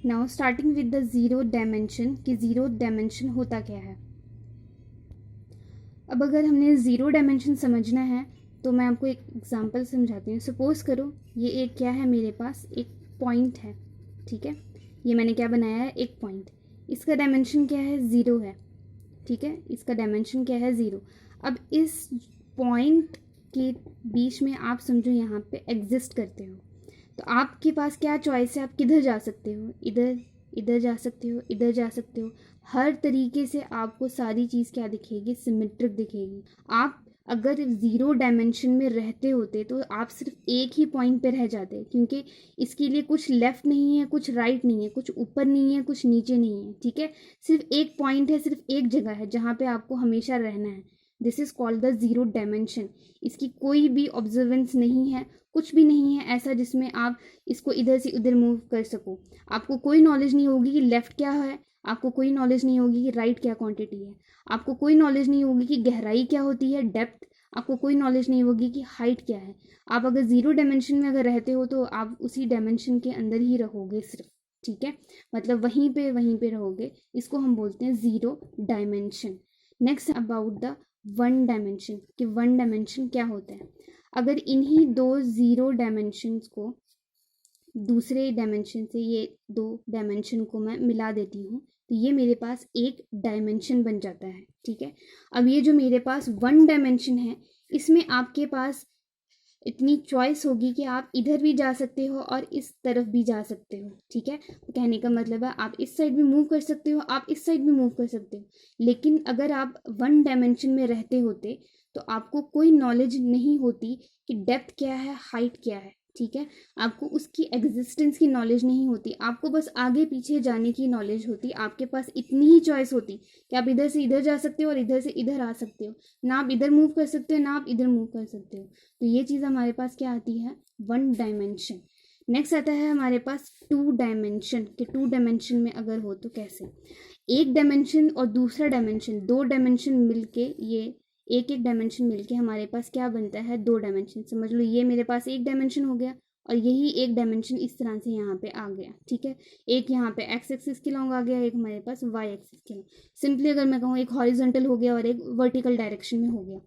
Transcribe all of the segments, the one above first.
Now starting with the zero dimension कि zero dimension होता क्या है। अब अगर हमने ज़ीरो डायमेंशन समझना है तो मैं आपको एक एग्जांपल समझाती हूँ। सपोज़ करो ये एक क्या है, मेरे पास एक पॉइंट है, ठीक है। ये मैंने क्या बनाया है, एक पॉइंट। इसका डायमेंशन क्या है, ज़ीरो है, ठीक है। इसका डायमेंशन क्या है, ज़ीरो। अब इस पॉइंट के बीच में आप समझो यहाँ पे एग्जिस्ट करते हो, तो आपके पास क्या चॉइस है, आप किधर जा सकते हो, इधर इधर जा सकते हो, इधर जा सकते हो। हर तरीके से आपको सारी चीज़ क्या दिखेगी, सिमेट्रिक दिखेगी। आप अगर ज़ीरो डायमेंशन में रहते होते तो आप सिर्फ एक ही पॉइंट पे रह जाते, क्योंकि इसके लिए कुछ लेफ़्ट नहीं है, कुछ राइट नहीं है, कुछ ऊपर नहीं है, कुछ नीचे नहीं है, ठीक है। सिर्फ एक पॉइंट है, सिर्फ एक जगह है जहाँ पे आपको हमेशा रहना है। This is called the zero dimension. इसकी कोई भी ऑब्जर्वेंस नहीं है, कुछ भी नहीं है ऐसा जिसमें आप इसको इधर से उधर मूव कर सको। आपको कोई नॉलेज नहीं होगी कि लेफ़्ट क्या है, आपको कोई नॉलेज नहीं होगी कि राइट क्या क्वांटिटी है, आपको कोई नॉलेज नहीं होगी कि गहराई क्या होती है, डेप्थ, आपको कोई नॉलेज नहीं होगी कि हाइट क्या है। आप अगर ज़ीरो डायमेंशन में अगर रहते हो तो आप उसी डायमेंशन के अंदर ही रहोगे सिर्फ, ठीक है। मतलब वहीं पे रहोगे। इसको हम बोलते हैं zero dimension. Next about the one dimension कि वन डायमेंशन क्या होता है। अगर इन्हीं दो ज़ीरो डायमेंशंस को दूसरे डायमेंशन से, ये दो डायमेंशन को मैं मिला देती हूँ तो ये मेरे पास एक डायमेंशन बन जाता है, ठीक है। अब ये जो मेरे पास वन डायमेंशन है, इसमें आपके पास इतनी चॉइस होगी कि आप इधर भी जा सकते हो और इस तरफ भी जा सकते हो, ठीक है। तो कहने का मतलब है आप इस साइड भी मूव कर सकते हो, आप इस साइड भी मूव कर सकते हो। लेकिन अगर आप वन डायमेंशन में रहते होते तो आपको कोई नॉलेज नहीं होती कि डेप्थ क्या है, हाइट क्या है, ठीक है। आपको उसकी एग्जिस्टेंस की नॉलेज नहीं होती, आपको बस आगे पीछे जाने की नॉलेज होती। आपके पास इतनी ही चॉइस होती कि आप इधर से इधर जा सकते हो और इधर से इधर आ सकते हो। ना आप इधर मूव कर सकते हो, ना आप इधर मूव कर सकते हो। तो ये चीज़ हमारे पास क्या आती है, वन डायमेंशन। नेक्स्ट आता है हमारे पास टू डायमेंशन कि टू डायमेंशन में अगर हो तो कैसे। एक डायमेंशन और दूसरा डायमेंशन, दो डायमेंशन मिलके, ये एक एक डायमेंशन मिलके हमारे पास क्या बनता है, दो डायमेंशन। समझ लो ये मेरे पास एक डायमेंशन हो गया और यही एक डायमेंशन इस तरह से यहाँ पे आ गया, ठीक है। एक यहाँ पे एक्स एक्सिस के लॉन्ग आ गया, एक हमारे पास वाई एक्सिस के लॉन्ग। सिंपली अगर मैं कहूँ एक हॉरिजॉन्टल हो गया और एक वर्टिकल डायरेक्शन में हो गया।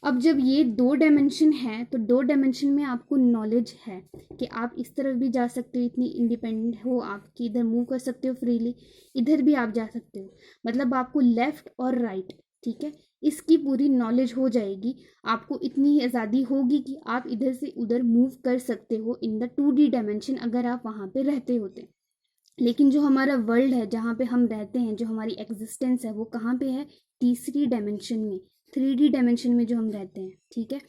अब जब ये दो डायमेंशन है तो दो डायमेंशन में आपको नॉलेज है कि आप इस तरफ भी जा सकते हो, इतनी इंडिपेंडेंट हो आप कि इधर मूव कर सकते हो फ्रीली, इधर भी आप जा सकते हो। मतलब आपको लेफ्ट और राइट, ठीक है, इसकी पूरी नॉलेज हो जाएगी। आपको इतनी आज़ादी होगी कि आप इधर से उधर मूव कर सकते हो इन द 2D डायमेंशन अगर आप वहाँ पे रहते होते। लेकिन जो हमारा वर्ल्ड है, जहाँ पे हम रहते हैं, जो हमारी एग्जिस्टेंस है, वो कहाँ पे है, तीसरी डायमेंशन में, 3D डायमेंशन में जो हम रहते हैं, ठीक है।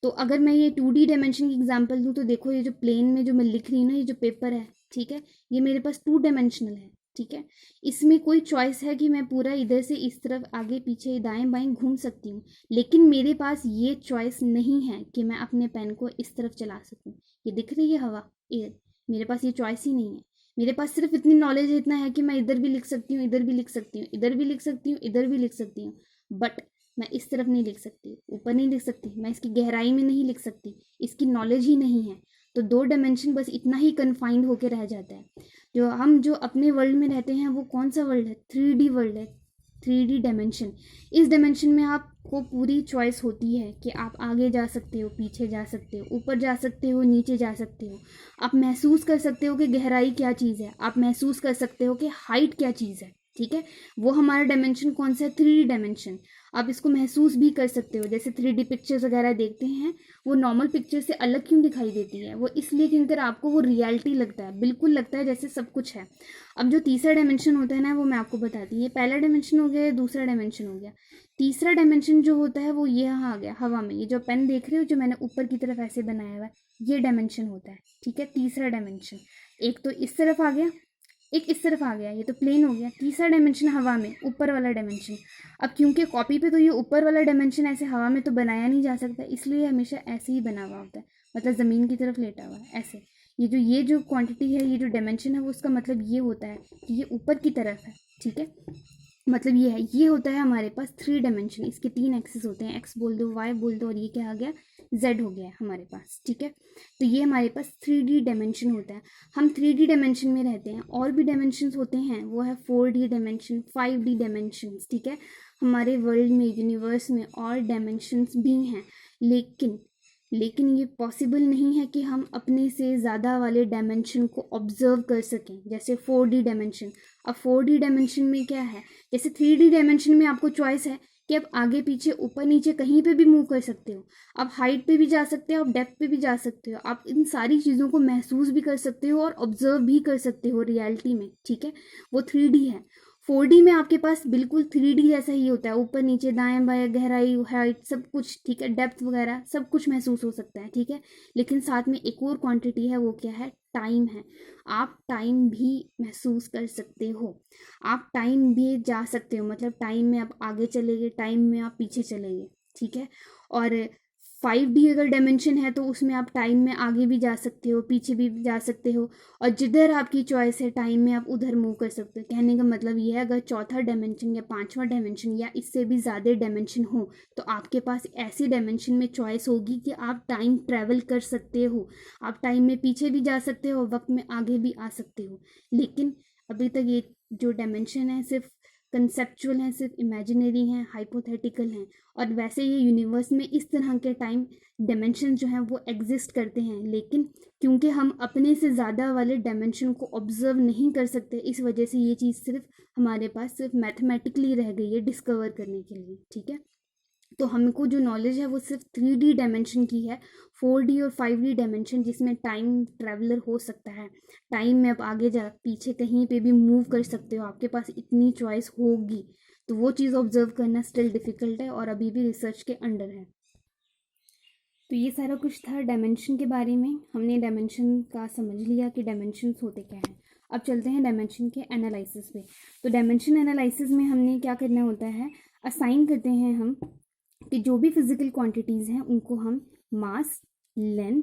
तो अगर मैं ये 2D डायमेंशन की एग्जांपल दूँ तो देखो ये जो प्लेन में जो मैं लिख रही हूँ ना, ये जो पेपर है, ठीक है, ये मेरे पास 2 डायमेंशनल है, ठीक है। इसमें कोई चॉइस है कि मैं पूरा इधर से इस तरफ आगे पीछे दाएं बाएं घूम सकती हूँ, लेकिन मेरे पास ये चॉइस नहीं है कि मैं अपने पेन को इस तरफ चला सकूँ। ये दिख रही है हवा, एयर, मेरे पास ये चॉइस ही नहीं है। मेरे पास सिर्फ इतनी नॉलेज इतना है कि मैं इधर भी लिख सकती हूँ, इधर भी लिख सकती हूँ, इधर भी लिख सकती हूँ, इधर भी लिख सकती हूँ, बट मैं इस तरफ नहीं लिख सकती, ऊपर नहीं लिख सकती, मैं इसकी गहराई में नहीं लिख सकती, इसकी नॉलेज ही नहीं है। तो दो डायमेंशन बस इतना ही कन्फाइंड होकर रह जाता है। जो अपने वर्ल्ड में रहते हैं वो कौन सा वर्ल्ड है, 3D वर्ल्ड है, 3D डायमेंशन। इस डायमेंशन में आपको पूरी चॉइस होती है कि आप आगे जा सकते हो, पीछे जा सकते हो, ऊपर जा सकते हो, नीचे जा सकते हो। आप महसूस कर सकते हो कि गहराई क्या चीज़ है, आप महसूस कर सकते हो कि हाइट क्या चीज़ है, ठीक है। वो हमारा डायमेंशन कौन सा है, 3D डायमेंशन। आप इसको महसूस भी कर सकते हो। जैसे 3D पिक्चर्स वगैरह देखते हैं, वो नॉर्मल पिक्चर से अलग क्यों दिखाई देती है, वो इसलिए क्योंकि आपको वो रियलिटी लगता है, बिल्कुल लगता है जैसे सब कुछ है। अब जो तीसरा डायमेंशन होता है ना, वो मैं आपको बताती हूँ। ये पहला डायमेंशन हो गया, दूसरा डायमेंशन हो गया। तीसरा डायमेंशन जो होता है वो ये यहाँ आ गया हवा में। ये जो पेन देख रहे हो जो मैंने ऊपर की तरफ ऐसे बनाया हुआ है, ये डायमेंशन होता है, ठीक है, तीसरा डायमेंशन। एक तो इस तरफ आ गया, एक इस तरफ आ गया, ये तो प्लेन हो गया। तीसरा डायमेंशन हवा में, ऊपर वाला डायमेंशन। अब क्योंकि कॉपी पे तो ये ऊपर वाला डायमेंशन ऐसे हवा में तो बनाया नहीं जा सकता, इसलिए हमेशा ऐसे ही बना हुआ होता है, मतलब ज़मीन की तरफ लेटा हुआ है ऐसे। ये जो क्वांटिटी है, ये जो डायमेंशन है, वो उसका मतलब ये होता है कि ये ऊपर की तरफ है, ठीक है। मतलब ये है, ये होता है हमारे पास 3 डायमेंशन। इसके 3 एक्सिस होते हैं, एक्स बोल दो, वाई बोल दो, और ये क्या आ गया, z हो गया है हमारे पास, ठीक है। तो ये हमारे पास 3D डायमेंशन होता है। हम 3D डायमेंशन में रहते हैं, और भी डायमेंशंस होते हैं, वो है 4D डायमेंशन, 5D डायमेंशंस, ठीक है। हमारे वर्ल्ड में, यूनिवर्स में और डायमेंशंस भी हैं, लेकिन ये पॉसिबल नहीं है कि हम अपने से ज़्यादा वाले डायमेंशन को ऑब्जर्व कर सकें, जैसे 4D डायमेंशन। अब 4D डायमेंशन में क्या है, जैसे 3D डायमेंशन में आपको चॉइस है कि आप आगे पीछे ऊपर नीचे कहीं पे भी मूव कर सकते हो, आप हाइट पे भी जा सकते हो, आप डेप्थ पे भी जा सकते हो, आप इन सारी चीज़ों को महसूस भी कर सकते हो और ऑब्जर्व भी कर सकते हो रियलिटी में, ठीक है। वो 3D है। 4D में आपके पास बिल्कुल 3D जैसा ही होता है, ऊपर नीचे दाएं बाएं गहराई हाइट सब कुछ, ठीक है, डेप्थ वगैरह सब कुछ महसूस हो सकता है, ठीक है। लेकिन साथ में एक और क्वांटिटी है, वो क्या है, टाइम है। आप टाइम भी महसूस कर सकते हो, आप टाइम भी जा सकते हो, मतलब टाइम में आप आगे चले गए, टाइम में आप पीछे चले गए, ठीक है। और 5D अगर डायमेंशन है तो उसमें आप टाइम में आगे भी जा सकते हो, पीछे भी जा सकते हो, और जिधर आपकी चॉइस है टाइम में आप उधर मूव कर सकते हो। कहने का मतलब ये है, अगर चौथा डायमेंशन या पांचवा डायमेंशन या इससे भी ज़्यादा डायमेंशन हो तो आपके पास ऐसी डायमेंशन में चॉइस होगी कि आप टाइम ट्रैवल कर सकते हो, आप टाइम में पीछे भी जा सकते हो, वक्त में आगे भी आ सकते हो। लेकिन अभी तक ये जो डायमेंशन है सिर्फ कंसेप्चुअल हैं, सिर्फ इमेजिनरी हैं, हाइपोथेटिकल हैं, और वैसे ये यूनिवर्स में इस तरह के टाइम डायमेंशन जो हैं वो एग्जिस्ट करते हैं, लेकिन क्योंकि हम अपने से ज़्यादा वाले डायमेंशन को ऑब्जर्व नहीं कर सकते, इस वजह से ये चीज़ सिर्फ हमारे पास सिर्फ मैथमेटिकली रह गई है डिस्कवर करने के लिए, ठीक है। तो हमको जो नॉलेज है वो सिर्फ 3D डायमेंशन की है, 4D और 5D डायमेंशन जिसमें टाइम ट्रैवलर हो सकता है, टाइम में आप आगे जा पीछे कहीं पे भी मूव कर सकते हो, आपके पास इतनी चॉइस होगी, तो वो चीज़ ऑब्जर्व करना स्टिल डिफ़िकल्ट है और अभी भी रिसर्च के अंडर है। तो ये सारा कुछ था डायमेंशन के बारे में। हमने डायमेंशन का समझ लिया कि डायमेंशंस होते क्या हैं। अब चलते हैं डायमेंशन के एनालिसिस पे। तो डायमेंशन एनालिसिस में हमने क्या करना होता है, असाइन करते हैं हम कि जो भी फिजिकल क्वांटिटीज़ हैं उनको हम मास, लेंथ,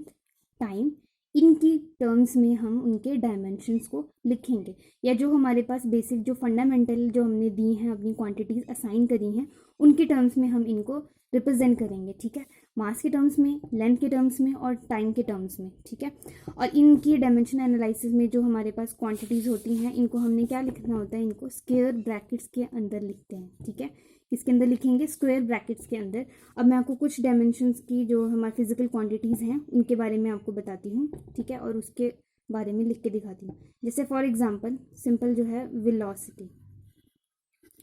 टाइम, इनकी टर्म्स में हम उनके डायमेंशंस को लिखेंगे, या जो हमारे पास बेसिक जो फंडामेंटल जो हमने दी हैं अपनी क्वांटिटीज़ असाइन करी हैं उनके टर्म्स में हम इनको रिप्रेजेंट करेंगे, ठीक है। मास के टर्म्स में, लेंथ के टर्म्स में और टाइम के टर्म्स में, ठीक है। और इनकी डायमेंशन एनालिसिस में जो हमारे पास क्वांटिटीज़ होती हैं इनको हमने क्या लिखना होता है, इनको स्क्वायर ब्रैकेट्स के अंदर लिखते हैं, ठीक है। किसके अंदर लिखेंगे, स्क्वायर ब्रैकेट्स के अंदर। अब मैं आपको कुछ डायमेंशंस की जो हमारे फिजिकल क्वांटिटीज़ हैं उनके बारे में आपको बताती हूँ, ठीक है, और उसके बारे में लिख के दिखाती हूँ। जैसे फॉर एग्जांपल सिंपल जो है वेलोसिटी,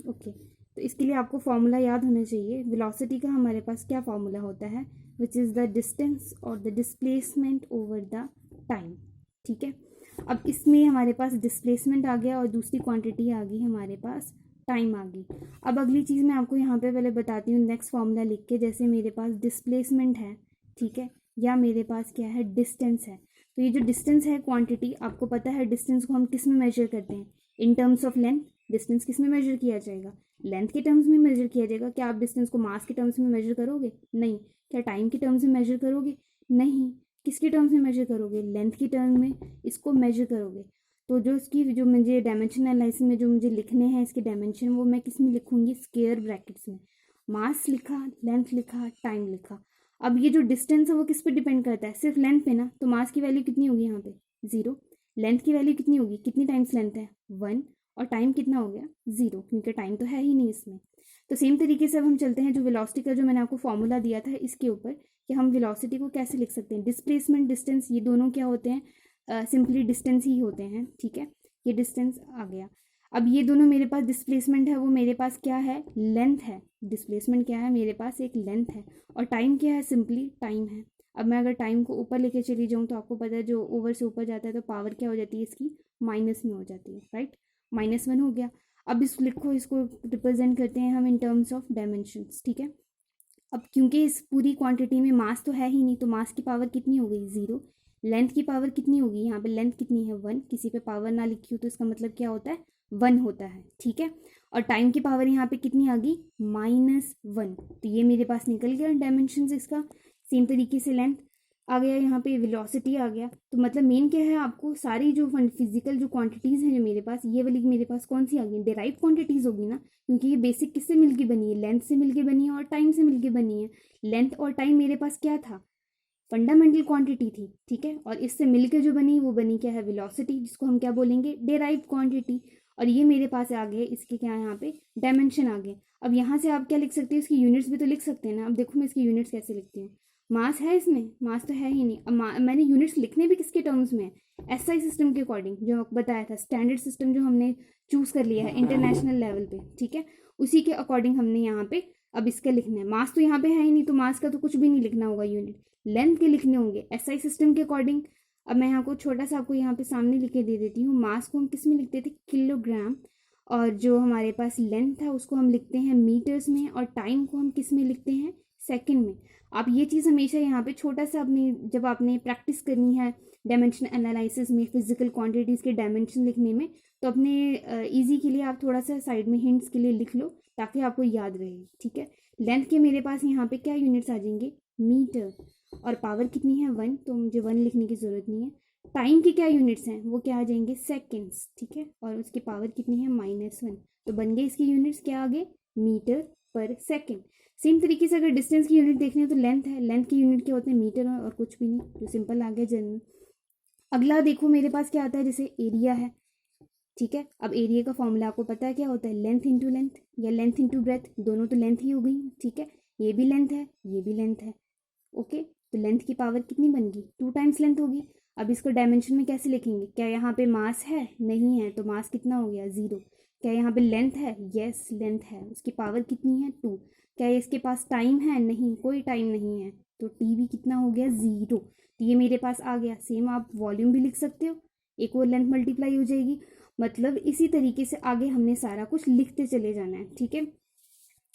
ओके। तो इसके लिए आपको फॉर्मूला याद होना चाहिए। वेलोसिटी का हमारे पास क्या फॉर्मूला होता है, विच इज़ द डिस्टेंस और the displacement over the time, ठीक है। अब इसमें हमारे पास डिस्प्लेसमेंट आ गया और दूसरी क्वांटिटी आ गई हमारे पास टाइम आ गई। अब अगली चीज़ मैं आपको यहाँ पे पहले बताती हूँ नेक्स्ट फॉर्मूला लिख के। जैसे मेरे पास डिस्प्लेसमेंट है, ठीक है, या मेरे पास क्या है, डिस्टेंस है। तो ये जो डिस्टेंस है क्वांटिटी, आपको पता है डिस्टेंस को हम किस में मेजर करते हैं, in terms of length. Distance किस में मेजर किया जाएगा, लेंथ के टर्म्स में मेजर किया जाएगा। क्या आप डिस्टेंस को मास के टर्म्स में मेजर करोगे, नहीं। क्या टाइम के टर्म्स में मेजर करोगे, नहीं। किसके टर्म्स में मेजर करोगे, लेंथ की टर्म में इसको मेजर करोगे। तो जो इसकी जो मुझे डायमेंशन एनालिसिस में जो मुझे लिखने हैं इसके डायमेंशन, वो मैं किस में लिखूंगी, स्क्वायर ब्रैकेट्स में। मास लिखा, लेंथ लिखा, टाइम लिखा। अब ये जो डिस्टेंस है वो किस पे डिपेंड करता है, सिर्फ लेंथ पे ना। तो मास की वैल्यू कितनी होगी यहाँ पे, 0। लेंथ की वैल्यू कितनी होगी, कितनी टाइम्स लेंथ है, 1। और टाइम कितना हो गया, 0, क्योंकि टाइम तो है ही नहीं इसमें। तो सेम तरीके से अब हम चलते हैं जो वेलोसिटी का जो मैंने आपको फॉर्मूला दिया था इसके ऊपर, कि हम वेलोसिटी को कैसे लिख सकते हैं। डिस्प्लेसमेंट, डिस्टेंस, ये दोनों क्या होते हैं, सिंपली डिस्टेंस ही होते हैं, ठीक है। ये डिस्टेंस आ गया। अब ये दोनों मेरे पास डिस्प्लेसमेंट है, वो मेरे पास क्या है, लेंथ है। डिस्प्लेसमेंट क्या है, मेरे पास एक लेंथ है। और टाइम क्या है, सिंपली टाइम है। अब मैं अगर टाइम को ऊपर लेके चली जाऊँ तो आपको पता है जो ओवर से ऊपर जाता है तो पावर क्या हो जाती है इसकी, माइनस में हो जाती है, राइट। -1 हो गया। अब इस लिखो, इसको रिप्रेजेंट करते हैं हम इन टर्म्स ऑफ डायमेंशंस, ठीक है। अब क्योंकि इस पूरी क्वांटिटी में मास तो है ही नहीं, तो मास की पावर कितनी हो गई, 0। लेंथ की पावर कितनी होगी, यहाँ पे लेंथ कितनी है, 1। किसी पे पावर ना लिखी हो तो इसका मतलब क्या होता है, 1 होता है, ठीक है। और टाइम की पावर यहाँ पे कितनी आ गई, -1। तो ये मेरे पास निकल गया डायमेंशन इसका। सेम तरीके से लेंथ आ गया, यहाँ पे वेलोसिटी आ गया। तो मतलब मेन क्या है, आपको सारी जो फिजिकल जो क्वांटिटीज़ हैं जो मेरे पास, ये वाली मेरे पास कौन सी आ गई, डेराइव क्वांटिटीज़ होगी ना, क्योंकि ये बेसिक किससे मिलके बनी है, लेंथ से मिलके बनी है और टाइम से मिलके बनी है। लेंथ और टाइम मेरे पास क्या था, फंडामेंटल क्वांटिटी थी, ठीक है, और इससे मिलकर जो बनी वो बनी क्या है, वेलोसिटी, जिसको हम क्या बोलेंगे, डेराइव क्वांटिटी। और ये मेरे पास आ गए, इसके क्या है यहाँ पे डायमेंशन आ गए। अब यहाँ से आप क्या लिख सकते हो, इसकी यूनिट्स भी तो लिख सकते हैं ना। अब देखो मैं इसकी यूनिट्स कैसे लिखती हूँ, मास है इसमें, मास तो है ही नहीं। अब मैंने यूनिट्स लिखने भी किसके टर्म्स में है, एसआई सिस्टम के अकॉर्डिंग, जो बताया था स्टैंडर्ड सिस्टम जो हमने चूज कर लिया है इंटरनेशनल लेवल पे, ठीक है, उसी के अकॉर्डिंग हमने यहाँ पे अब इसका लिखना है। मास तो यहाँ पे है ही नहीं, तो मास का तो कुछ भी नहीं लिखना होगा, यूनिट लेंथ के लिखने होंगे एसआई सिस्टम के अकॉर्डिंग। अब मैं यहाँ को छोटा सा आपको यहाँ पे सामने लिख के दे देती हूँ। मास को हम किस में लिखते थे, किलोग्राम, और जो हमारे पास लेंथ था उसको हम लिखते हैं मीटर्स में, और टाइम को हम किस में लिखते हैं, सेकंड में। आप ये चीज़ हमेशा यहाँ पे छोटा सा अपने, जब आपने प्रैक्टिस करनी है डायमेंशन एनालिसिस में, फिजिकल क्वांटिटीज़ के डायमेंशन लिखने में, तो अपने इजी के लिए आप थोड़ा सा साइड में हिंट्स के लिए लिख लो ताकि आपको याद रहे, ठीक है। लेंथ के मेरे पास यहाँ पे क्या यूनिट्स आ जाएंगे, मीटर, और पावर कितनी है 1, तो मुझे 1 लिखने की ज़रूरत नहीं है। टाइम की क्या यूनिट्स हैं, वो क्या आ जाएंगे, सेकेंड्स, ठीक है, और उसकी पावर कितनी है -1, तो बन गए इसकी यूनिट्स क्या आ गए, मीटर पर सेकेंड। सेम तरीके से अगर डिस्टेंस की यूनिट देखनी है तो लेंथ है, लेंथ की यूनिट क्या होते हैं, मीटर और कुछ भी नहीं, जो सिंपल आ गया जनरल। अगला देखो मेरे पास क्या आता है, जैसे एरिया है, ठीक है। अब एरिया का फॉर्मूला आपको पता है क्या होता है, लेंथ इंटू लेंथ, या लेंथ इंटू ब्रेथ, दोनों तो लेंथ ही हो गई, ठीक है, ये भी लेंथ है, ये भी लेंथ है, ओके। तो लेंथ की पावर कितनी बन गई, 2 टाइम्स लेंथ होगी। अब इसको डायमेंशन में कैसे लिखेंगे, क्या यहाँ पे मास है, नहीं है, तो मास कितना हो गया, 0। क्या यहाँ पे लेंथ है, यस लेंथ है, उसकी पावर कितनी है, 2। क्या इसके पास टाइम है, नहीं, कोई टाइम नहीं है, तो टी भी कितना हो गया, 0। तो ये मेरे पास आ गया। सेम आप वॉल्यूम भी लिख सकते हो, एक और लेंथ मल्टीप्लाई हो जाएगी। मतलब इसी तरीके से आगे हमने सारा कुछ लिखते चले जाना है, ठीक है।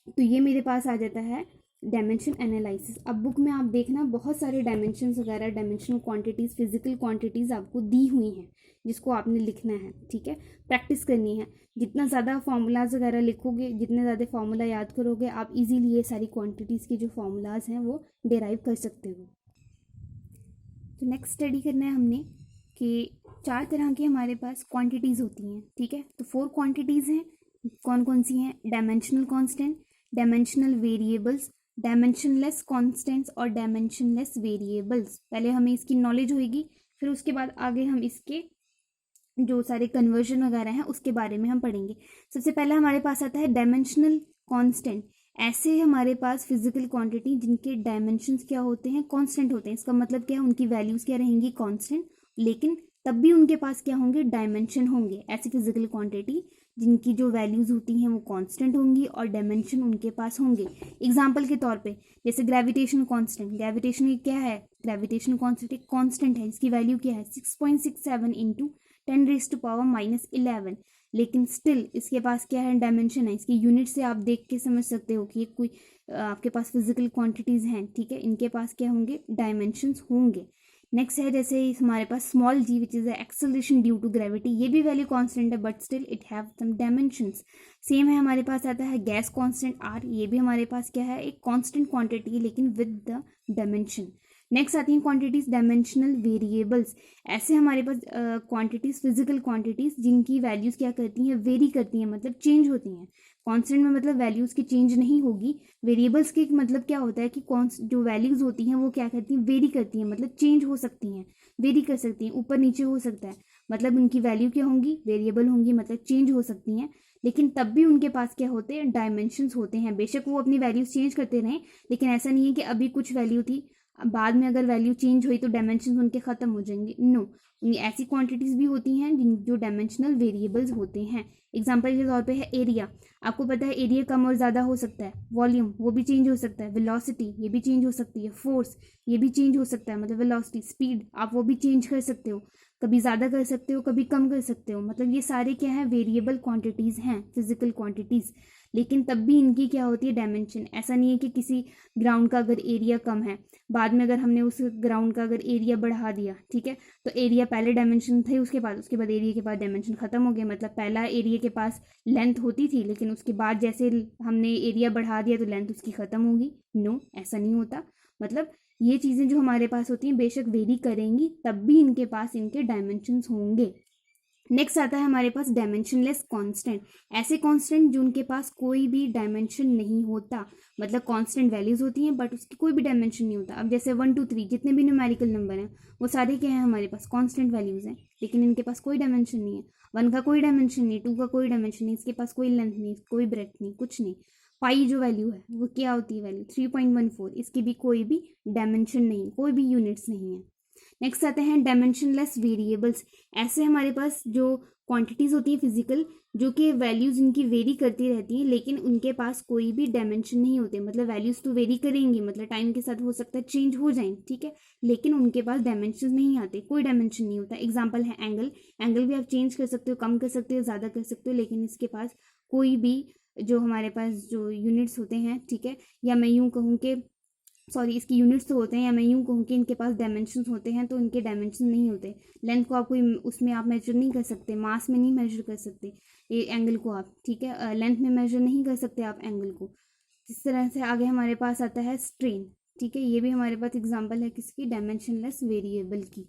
तो ये मेरे पास आ जाता है डायमेंशन एनालिसिस। अब बुक में आप देखना बहुत सारे डायमेंशंस वगैरह, डायमेंशनल क्वांटिटीज़, फिजिकल क्वांटिटीज़ आपको दी हुई हैं जिसको आपने लिखना है, ठीक है, प्रैक्टिस करनी है। जितना ज़्यादा फार्मूलाज वगैरह लिखोगे, जितने ज़्यादा फार्मूला याद करोगे, आप इजीली ये सारी क्वांटिटीज़ के जो फार्मूलाज हैं वो डिराइव कर सकते हो। तो नेक्स्ट स्टडी करना है हमने कि 4 तरह की हमारे पास क्वांटिटीज़ होती हैं, ठीक है। तो 4 क्वांटिटीज़ हैं, कौन कौन सी हैं, dimensional constant, dimensional variables, dimensionless constants और डायमेंशनलेस वेरिएबल्स। पहले हमें इसकी नॉलेज होगी, फिर उसके बाद आगे हम इसके जो सारे कन्वर्जन वगैरह हैं उसके बारे में हम पढ़ेंगे। सबसे पहले हमारे पास आता है डायमेंशनल कांस्टेंट। ऐसे हमारे पास फिजिकल क्वांटिटी जिनके डायमेंशंस क्या होते हैं, कांस्टेंट होते हैं। इसका मतलब क्या है, उनकी वैल्यूज़ क्या रहेंगी, कांस्टेंट, लेकिन तब भी उनके पास क्या होंगे, डायमेंशन होंगे। ऐसी फिजिकल क्वांटिटी जिनकी जो वैल्यूज़ होती हैं वो कांस्टेंट होंगी और डायमेंशन उनके पास होंगे। एग्जांपल के तौर पे जैसे ग्रेविटेशन कांस्टेंट, ग्रेविटेशन क्या है, ग्रेविटेशन कांस्टेंट एक कांस्टेंट है, इसकी वैल्यू क्या है 6.67 इंटू 10⁻⁻11, लेकिन स्टिल इसके पास क्या है, डायमेंशन है। इसकी यूनिट से आप देख के समझ सकते हो कि ये कोई आपके पास फिजिकल क्वांटिटीज़ हैं, ठीक है, इनके पास क्या होंगे, डायमेंशंस होंगे। नेक्स्ट है जैसे हमारे पास small g which is acceleration due to gravity, ये भी वैल्यू कांस्टेंट है but still it have some dimensions. Same है हमारे पास आता है गैस कांस्टेंट आर, ये भी हमारे पास क्या है, एक कांस्टेंट क्वांटिटी है लेकिन विद द डायमेंशन। नेक्स्ट आती हैं क्वांटिटीज डायमेंशनल वेरिएबल्स। ऐसे हमारे पास क्वांटिटीज, फिजिकल क्वांटिटीज जिनकी वैल्यूज क्या करती हैं, वेरी करती हैं, मतलब चेंज होती हैं। कांस्टेंट में मतलब वैल्यूज की चेंज नहीं होगी, वेरिएबल्स के मतलब क्या होता है कि जो वैल्यूज होती हैं वो क्या करती हैं, वेरी करती हैं, मतलब चेंज हो सकती हैं, वेरी कर सकती हैं, ऊपर नीचे हो सकता है, मतलब उनकी वैल्यू क्या होंगी, वेरिएबल होंगी, मतलब चेंज हो सकती हैं, लेकिन तब भी उनके पास क्या होते हैं, डायमेंशंस होते हैं। बेशक वो अपनी वैल्यूज चेंज करते रहें, लेकिन ऐसा नहीं है कि अभी कुछ वैल्यू थी, बाद में अगर वैल्यू चेंज हुई तो डायमेंशन उनके खत्म हो जाएंगे, नो। ऐसी क्वांटिटीज भी होती हैं जो डायमेंशनल वेरिएबल्स होते हैं। एग्जांपल के तौर पे है एरिया, आपको पता है एरिया कम और ज़्यादा हो सकता है, वॉल्यूम वो भी चेंज हो सकता है, वेलोसिटी ये भी चेंज हो सकती है, फोर्स ये भी चेंज हो सकता है, मतलब वेलोसिटी, स्पीड आप वो भी चेंज कर सकते हो, कभी ज़्यादा कर सकते हो, कभी कम कर सकते हो, मतलब ये सारे क्या है, वेरिएबल क्वांटिटीज़ हैं, फिजिकल क्वांटिटीज़, लेकिन तब भी इनकी क्या होती है, डायमेंशन। ऐसा नहीं है कि किसी ग्राउंड का अगर एरिया कम है, बाद में अगर हमने उस ग्राउंड का अगर एरिया बढ़ा दिया, ठीक है, तो एरिया पहले डायमेंशन थे, उसके बाद एरिया के बाद डायमेंशन खत्म हो गया, मतलब पहला एरिया के पास लेंथ होती थी, लेकिन उसके बाद जैसे हमने एरिया बढ़ा दिया तो लेंथ उसकी खत्म होगी, नो, ऐसा नहीं होता। मतलब ये चीज़ें जो हमारे पास होती हैं बेशक वेरी करेंगी, तब भी इनके पास इनके डायमेंशंस होंगे। नेक्स्ट आता है हमारे पास डायमेंशनलेस कांस्टेंट। ऐसे कांस्टेंट जो उनके पास कोई भी डायमेंशन नहीं होता, मतलब कांस्टेंट वैल्यूज होती हैं बट उसकी कोई भी डायमेंशन नहीं होता। अब जैसे 1 2 3 जितने भी न्यूमेरिकल नंबर हैं वो सारे क्या हैं हमारे पास कांस्टेंट वैल्यूज हैं, लेकिन इनके पास कोई डायमेंशन नहीं है। 1 का कोई डायमेंशन नहीं, 2 का कोई डायमेंशन नहीं, इसके पास कोई लेंथ नहीं, कोई ब्रेथ नहीं, कुछ नहीं। पाई जो वैल्यू है वो क्या होती है, वैल्यू 3.14, इसकी भी कोई भी डायमेंशन नहीं, कोई भी यूनिट्स नहीं है। नेक्स्ट आते हैं डायमेंशनलेस वेरिएबल्स। ऐसे हमारे पास जो क्वांटिटीज होती है फिजिकल, जो कि वैल्यूज इनकी वेरी करती रहती हैं, लेकिन उनके पास कोई भी डायमेंशन नहीं होते। मतलब वैल्यूज तो वेरी करेंगी, मतलब टाइम के साथ हो सकता है चेंज हो जाए, ठीक है, लेकिन उनके पास डायमेंशन नहीं आते, कोई डायमेंशन नहीं होता। एग्जाम्पल है एंगल। एंगल भी आप चेंज कर सकते हो, कम कर सकते हो, ज़्यादा कर सकते हो, लेकिन इसके पास कोई भी जो हमारे पास जो यूनिट्स होते हैं, ठीक है, या मैं यूँ कहूँ कि सॉरी इसकी यूनिट्स तो होते हैं, या मैं यूँ कहूँ कि इनके पास डायमेंशंस होते हैं, तो इनके डायमेंशन नहीं होते। लेंथ को आप कोई उसमें आप मेजर नहीं कर सकते, मास में नहीं मेजर कर सकते ये एंगल को आप, ठीक है, लेंथ में मेजर नहीं कर सकते आप एंगल को। इस तरह से आगे हमारे पास आता है स्ट्रेन, ठीक है, ये भी हमारे पास एग्जाम्पल है किसकी, डायमेंशनलेस वेरिएबल की।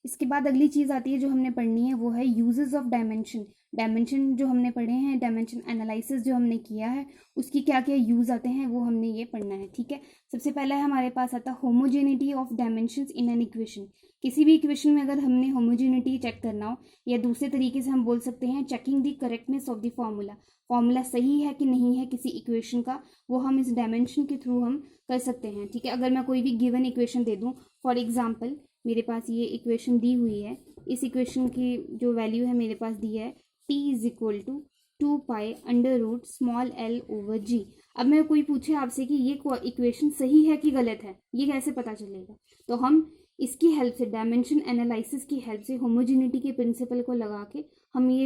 इसके बाद अगली चीज़ आती है जो हमने पढ़नी है, वो है यूजेस ऑफ डायमेंशन। डायमेंशन जो हमने पढ़े हैं, डायमेंशन एनालिसिस जो हमने किया है, उसकी क्या क्या यूज़ आते हैं वो हमने ये पढ़ना है, ठीक है। सबसे पहला हमारे पास आता है homogeneity of dimensions in an equation. किसी भी इक्वेशन में अगर हमने होमोजेनिटी चेक करना हो, या दूसरे तरीके से हम बोल सकते हैं checking the correctness of the formula, formula सही है कि नहीं है किसी इक्वेशन का, वो हम इस डायमेंशन के थ्रू हम कर सकते हैं, ठीक है। अगर मैं कोई भी गिवन इक्वेशन दे दूँ, फॉर एग्जाम्पल मेरे पास ये इक्वेशन दी हुई है, इस इक्वेशन की जो वैल्यू है मेरे पास दी है t is equal to 2 pi under root small l over g। अब मैं कोई पूछे आपसे कि ये इक्वेशन सही है कि गलत है, ये कैसे पता चलेगा? तो हम इसकी हेल्प से, डायमेंशन एनालिसिस की हेल्प से, होमोजेनिटी के प्रिंसिपल को लगा के हम ये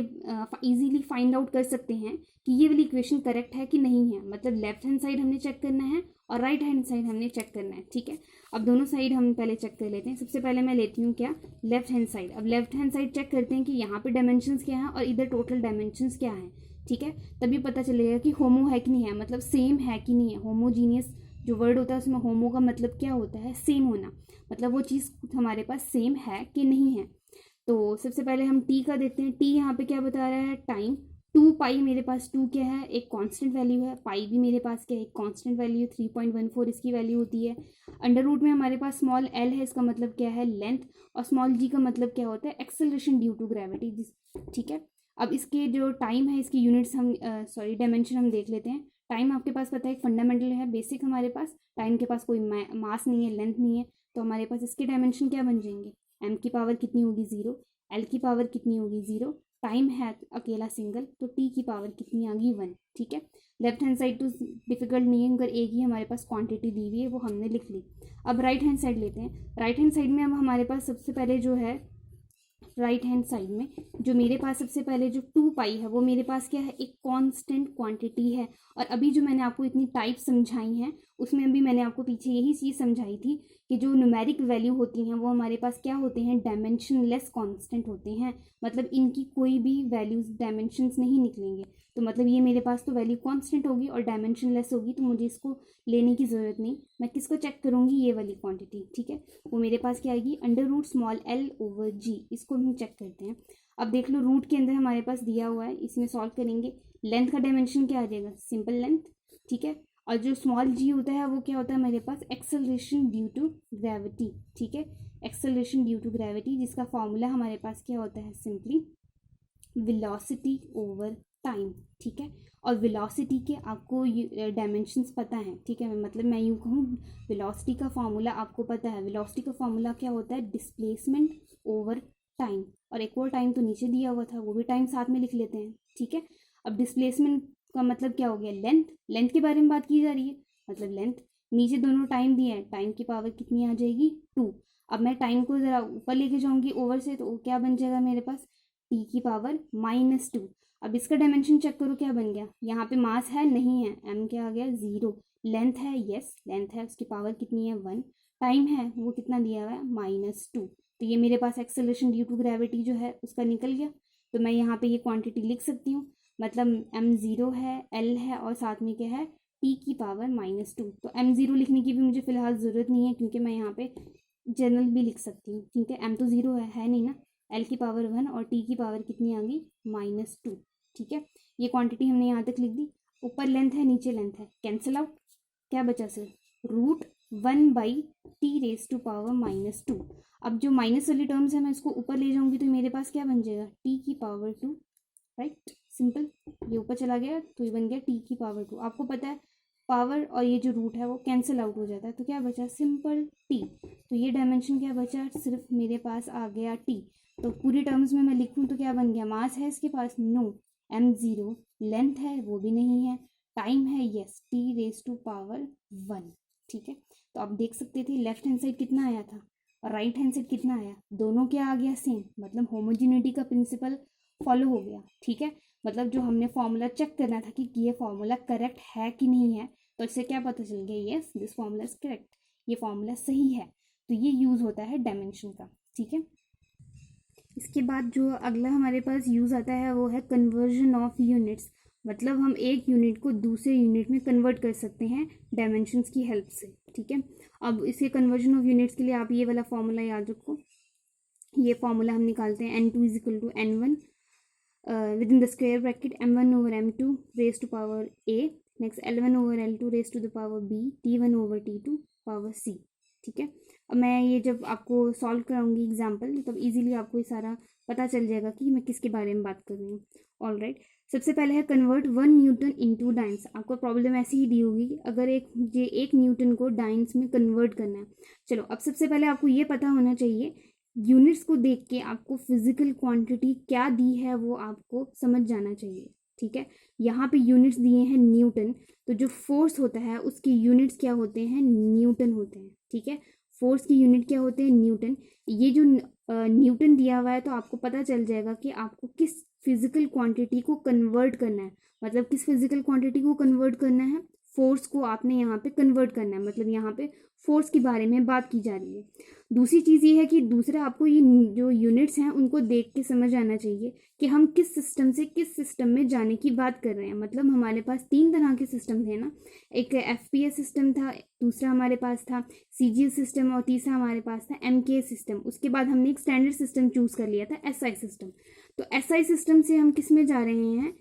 इजीली फाइंड आउट कर सकते हैं कि ये वाली इक्वेशन करेक्ट है कि नहीं है। मतलब लेफ्ट हैंड साइड हमने चेक करना है और राइट हैंड साइड हमने चेक करना है, ठीक है। अब दोनों साइड हम पहले चेक कर लेते हैं। सबसे पहले मैं लेती हूँ क्या, लेफ्ट हैंड साइड। अब लेफ्ट हैंड साइड चेक करते हैं कि यहाँ पे डायमेंशंस क्या है और इधर टोटल डायमेंशंस क्या है, ठीक है। तभी पता चलेगा कि होमो है कि नहीं है, मतलब सेम है कि नहीं है। होमोजीनियस जो वर्ड होता है उसमें होमो का मतलब क्या होता है, सेम होना, मतलब वो चीज़ हमारे पास सेम है कि नहीं है। तो सबसे पहले हम टी का देखते हैं। टी यहाँ पे क्या बता रहा है, टाइम। 2 पाई मेरे पास 2 क्या है, एक कांस्टेंट वैल्यू है। पाई भी मेरे पास क्या है, एक कांस्टेंट वैल्यू, 3.14 इसकी वैल्यू होती है। अंडर रूट में हमारे पास स्मॉल एल है, इसका मतलब क्या है, लेंथ। और स्मॉल जी का मतलब क्या होता है, एक्सेलरेशन ड्यू टू ग्रेविटी, ठीक है। अब इसके जो टाइम है, इसकी यूनिट्स हम सॉरी डायमेंशन हम देख लेते हैं। टाइम आपके पास पता है, एक फंडामेंटल है, बेसिक हमारे पास। टाइम के पास कोई मास नहीं है, लेंथ नहीं है, तो हमारे पास इसके डायमेंशन क्या बन जाएंगे, एम की पावर कितनी होगी 0, एल की पावर कितनी होगी 0, टाइम है अकेला सिंगल, तो टी की पावर कितनी आ गई 1, ठीक है। लेफ्ट हैंड साइड तो डिफिकल्ट नहीं है, अगर एक ही हमारे पास क्वांटिटी दी हुई है वो हमने लिख ली। अब राइट हैंड साइड लेते हैं। राइट हैंड साइड में अब हमारे पास सबसे पहले जो है, राइट हैंड साइड में जो मेरे पास सबसे पहले जो 2 पाई है वो मेरे पास क्या है, एक कांस्टेंट क्वांटिटी है। और अभी जो मैंने आपको इतनी टाइप समझाई हैं उसमें भी मैंने आपको पीछे यही चीज़ समझाई थी कि जो न्यूमेरिक वैल्यू होती हैं वो हमारे पास क्या होते हैं, डायमेंशनलेस कांस्टेंट होते हैं। मतलब इनकी कोई भी वैल्यूज डायमेंशंस नहीं निकलेंगे। तो मतलब ये मेरे पास तो वैल्यू कांस्टेंट होगी और डायमेंशनलेस होगी, तो मुझे इसको लेने की ज़रूरत नहीं। मैं किसको चेक करूँगी, ये वाली क्वांटिटी, ठीक है। वो मेरे पास क्या आएगी, under root small l over g. इसको हम चेक करते हैं। अब देख लो, रूट के अंदर हमारे पास दिया हुआ है, इसमें सॉल्व करेंगे। लेंथ का डायमेंशन क्या आ जाएगा, सिंपल लेंथ, ठीक है। और जो स्मॉल जी होता है वो क्या होता है मेरे पास, एक्सेलरेशन ड्यू टू ग्रेविटी, ठीक है। एक्सेलरेशन ड्यू टू ग्रेविटी, जिसका फॉर्मूला हमारे पास क्या होता है, सिंपली वेलोसिटी ओवर टाइम, ठीक है। और वेलोसिटी के आपको डायमेंशंस पता है, ठीक है। मतलब मैं यूँ कहूँ, वेलोसिटी का फॉर्मूला आपको पता है। वेलोसिटी का फॉर्मूला क्या होता है, डिस्प्लेसमेंट ओवर टाइम। और एक और टाइम तो नीचे दिया हुआ था, वो भी टाइम साथ में लिख लेते हैं, ठीक है। अब डिस्प्लेसमेंट का मतलब क्या हो गया, लेंथ। लेंथ के बारे में बात की जा रही है, मतलब लेंथ। नीचे दोनों टाइम दिए हैं, टाइम की पावर कितनी आ जाएगी, 2। अब मैं टाइम को ज़रा ऊपर लेके जाऊँगी ओवर से, तो क्या बन जाएगा मेरे पास, टी की पावर -2। अब इसका डायमेंशन चेक करो क्या बन गया, यहाँ पे मास है नहीं है, एम क्या आ गया 0। लेंथ है, यस लेंथ है, उसकी पावर कितनी है 1। टाइम है वो कितना दिया हुआ है -2। तो ये मेरे पास एक्सेलरेशन ड्यू टू ग्रेविटी जो है उसका निकल गया। तो मैं यहाँ पे ये क्वांटिटी लिख सकती हूँ। मतलब m 0 है, l है, और साथ में क्या है, t की पावर -2। तो m 0 लिखने की भी मुझे फिलहाल ज़रूरत नहीं है, क्योंकि मैं यहाँ पे जनरल भी लिख सकती हूँ, ठीक है। m तो 0 है नहीं ना, L की पावर 1 और T की पावर कितनी आ गई -2। ठीक है, ये क्वांटिटी हमने यहाँ तक लिख दी। ऊपर लेंथ है नीचे लेंथ है, कैंसिल आउट, क्या बचा सिर्फ √1/T⁻²। अब जो माइनस वाली टर्म्स है मैं इसको ऊपर ले जाऊंगी तो मेरे पास क्या बन जाएगा T की पावर 2, राइट, सिंपल। ये ऊपर चला गया तो ये बन गया T की पावर 2। आपको पता है पावर और ये जो रूट है वो कैंसिल आउट हो जाता है, तो क्या बचा सिंपल T। तो ये डायमेंशन क्या बचा, सिर्फ मेरे पास आ गया T। तो पूरी टर्म्स में मैं लिखूं तो क्या बन गया, मास है इसके पास, नो, m0, लेंथ है वो भी नहीं है, टाइम है यस, T⁻1। ठीक है, तो आप देख सकते थे लेफ्ट हैंड साइड कितना आया था और राइट हैंड साइड कितना आया, दोनों क्या आ गया सेम, मतलब होमोजिनिटी का प्रिंसिपल फॉलो हो गया। ठीक है, मतलब जो हमने फॉर्मूला चेक करना था कि ये फॉर्मूला करेक्ट है कि नहीं है, तो इससे क्या पता चल गया, yes this formula is correct, ये फॉर्मूला सही है। तो ये यूज होता है डायमेंशन का। ठीक है, इसके बाद जो अगला हमारे पास यूज आता है वो है कन्वर्जन ऑफ यूनिट्स। मतलब हम एक यूनिट को दूसरे यूनिट में कन्वर्ट कर सकते हैं डायमेंशंस की हेल्प से। ठीक है, अब इसके कन्वर्जन ऑफ यूनिट्स के लिए आप ये वाला फॉर्मूला याद रखो। ये फॉर्मूला हम निकालते हैं n2 = n1 within the square bracket m1/m2 raised to power a, next l1/l2 raised to the power b, t1/t2 power c। ठीक है, अब मैं ये जब आपको सॉल्व कराऊंगी एग्जाम्पल तब इजीली आपको ये सारा पता चल जाएगा कि मैं किसके बारे में बात कर रही हूँ। ऑल राइट, सबसे पहले है कन्वर्ट 1 न्यूटन इनटू डाइन्स। आपको प्रॉब्लम ऐसी ही दी होगी अगर एक न्यूटन को डाइन्स में कन्वर्ट करना है। चलो, अब सबसे पहले आपको ये पता होना चाहिए, यूनिट्स को देख के आपको फिजिकल क्वांटिटी क्या दी है वो आपको समझ जाना चाहिए। ठीक है, यहाँ पे यूनिट्स दिए हैं न्यूटन, तो जो फोर्स होता है उसके यूनिट्स क्या होते हैं, न्यूटन होते हैं। ठीक है, फोर्स की यूनिट क्या होते हैं, न्यूटन। ये जो न्यूटन दिया हुआ है तो आपको पता चल जाएगा कि आपको किस फिजिकल क्वांटिटी को कन्वर्ट करना है। मतलब किस फिजिकल क्वांटिटी को कन्वर्ट करना है, फोर्स को आपने यहाँ पे कन्वर्ट करना है। मतलब यहाँ पे फोर्स के बारे में बात की जा रही है। दूसरी चीज़ ये है कि दूसरा आपको ये जो यूनिट्स हैं उनको देख के समझ आना चाहिए कि हम किस सिस्टम से किस सिस्टम में जाने की बात कर रहे हैं। मतलब हमारे पास 3 तरह के सिस्टम थे ना, एक FPS सिस्टम था, दूसरा हमारे पास था CGS सिस्टम और तीसरा हमारे पास था MKS सिस्टम। उसके बाद हमने एक स्टैंडर्ड सिस्टम चूज कर लिया था SI सिस्टम। तो SI सिस्टम से हम किस में जा रहे हैं,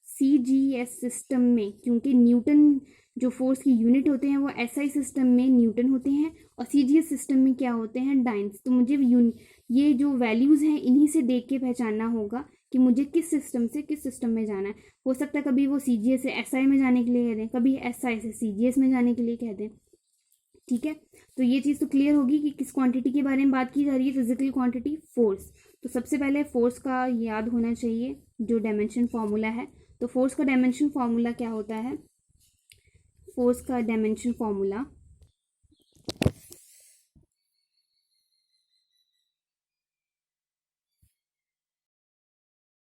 CGS सिस्टम में, क्योंकि न्यूटन जो फोर्स की यूनिट होते हैं वो SI सिस्टम में न्यूटन होते हैं और CGS सिस्टम में क्या होते हैं, डाइन्स। तो मुझे ये जो वैल्यूज़ हैं इन्हीं से देख के पहचानना होगा कि मुझे किस सिस्टम से किस सिस्टम में जाना है। हो सकता है कभी वो CGS से SI में जाने के लिए कह दें, कभी SI से CGS में जाने के लिए कह दें। ठीक है, तो ये चीज़ तो क्लियर होगी कि किस क्वांटिटी के बारे में बात की जा रही है, फिजिकल क्वांटिटी, फोर्स। तो सबसे पहले फोर्स का याद होना चाहिए जो डायमेंशन फॉर्मूला है। तो फोर्स का डायमेंशन फॉर्मूला क्या होता है, फोर्स का डायमेंशन फॉर्मूला